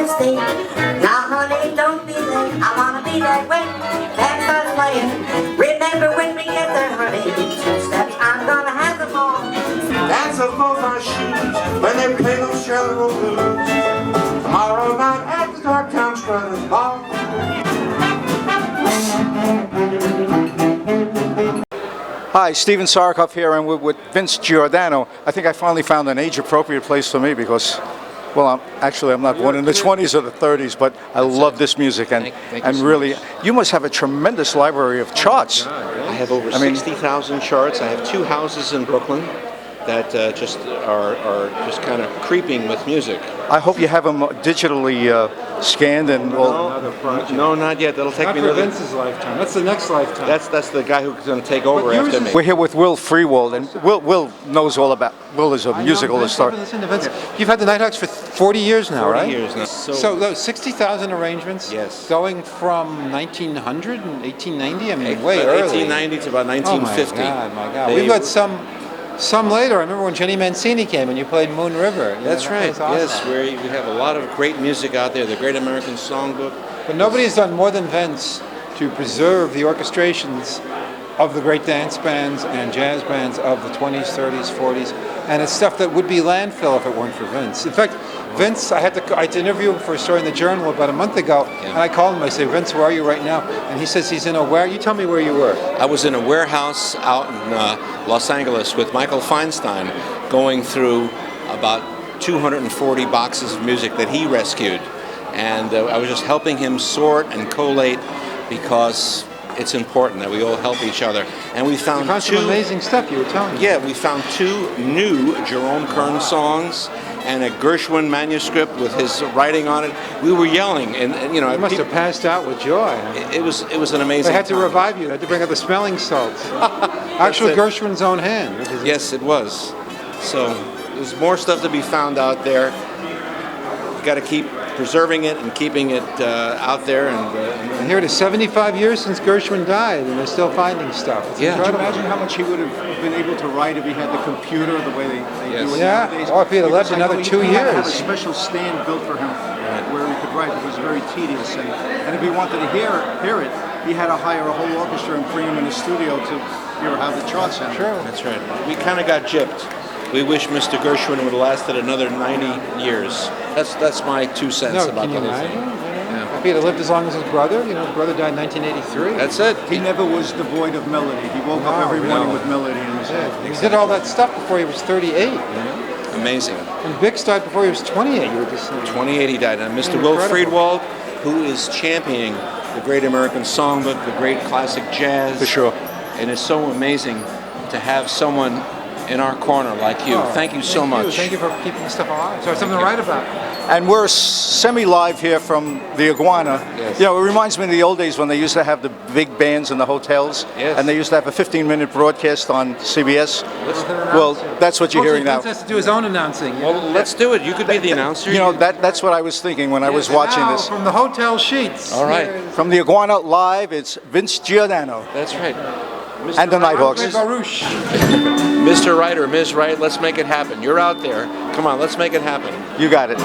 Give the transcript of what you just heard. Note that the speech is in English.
stay. Now honey, don't be late, I wanna be there when band starts playing. Remember when we get there, honey, 2 steps, I'm gonna have them all. Dance of both our shoes when they play those shallow blues. Tomorrow night at the Darktown Brothers Bar. Hi, Steven Sorokoff here, and we're with Vince Giordano. I think I finally found an age-appropriate place for me because, well, I'm not born in the 20s or the 30s, but I love this music, and really, you must have a tremendous library of charts. I have over 60,000 charts. I have 2 houses in Brooklyn that just are just kind of creeping with music. I hope you have them digitally scanned and all. No, not yet. That'll take me for another. Vince's lifetime. That's the next lifetime. That's the guy who's going to take over after me. We're here with Will Freewald, and Will knows all about. Will is a musical historian. Listen to Vince. You've had the Nighthawks for 40 years now, 40 right? years now. So those 60,000 arrangements. Yes. Going from 1900 and 1890. I mean, way early. 1890 to about 1950. Oh my God! We've got some later. I remember when Jenny Mancini came and you played Moon River. That's right. Awesome. Yes, we have a lot of great music out there. The Great American Songbook. But nobody's done more than Vince to preserve the orchestrations of the great dance bands and jazz bands of the 20s, 30s, 40s, and it's stuff that would be landfill if it weren't for Vince. In fact, Vince, I had to interview him for a story in the Journal about a month ago, and I called him. I said, "Vince, where are you right now?" And he says he's in a where? You tell me where you were. I was in a warehouse out in Los Angeles with Michael Feinstein, going through about 240 boxes of music that he rescued, and I was just helping him sort and collate because it's important that we all help each other. And we found, some amazing stuff you were telling me. Yeah, we found 2 new Jerome Kern songs and a Gershwin manuscript with his writing on it. We were yelling, and you know, you must have passed out with joy. It was an amazing. They had to time. revive you. They had to bring out the smelling salts. Actual Gershwin's own hand. Yes, it was. So there's more stuff to be found out there. You got to keep preserving it and keeping it out there. And here it is, 75 years since Gershwin died, and they're still finding stuff. It's Could you incredible. imagine how much he would have been able to write if he had the computer the way they do it nowadays? Or if he had lived another 2 He had to have a years. special stand built for him where he could write. It was very tedious, and if he wanted to hear it, he had to hire a whole orchestra and bring him in the studio to hear how the charts sounded. Sure. That's right. We kind of got gypped. We wish Mr. Gershwin would have lasted another 90 years. That's my 2 cents about the whole thing. If he had lived as long as his brother, his brother died in 1983. That's it. He never was devoid of melody. He woke up every morning with melody in his head. He did all that stuff before he was 38. Amazing. And Bix died before he was 28. You were just saying. 28 he died. And Mr. Will Friedwald, who is championing the Great American Songbook, the great classic jazz. For sure. And it's so amazing to have someone in our corner like you. Thank you so much. Thank you for keeping the stuff alive. So I have something to write about. And we're semi-live here from the IGUANA. Yes. You know, it reminds me of the old days when they used to have the big bands in the hotels. Yes. And they used to have a 15-minute broadcast on CBS. Well, that's what you're hearing now. Vince has to do his own announcing. Well, let's do it. You could be the announcer. You know, that's what I was thinking when I was watching Now, this. from the hotel sheets. All right. From the IGUANA live, it's Vince Giordano. That's right. And the Nighthawks. Baruch. Mr. Wright or Ms. Wright, let's make it happen. You're out there. Come on, let's make it happen. You got it.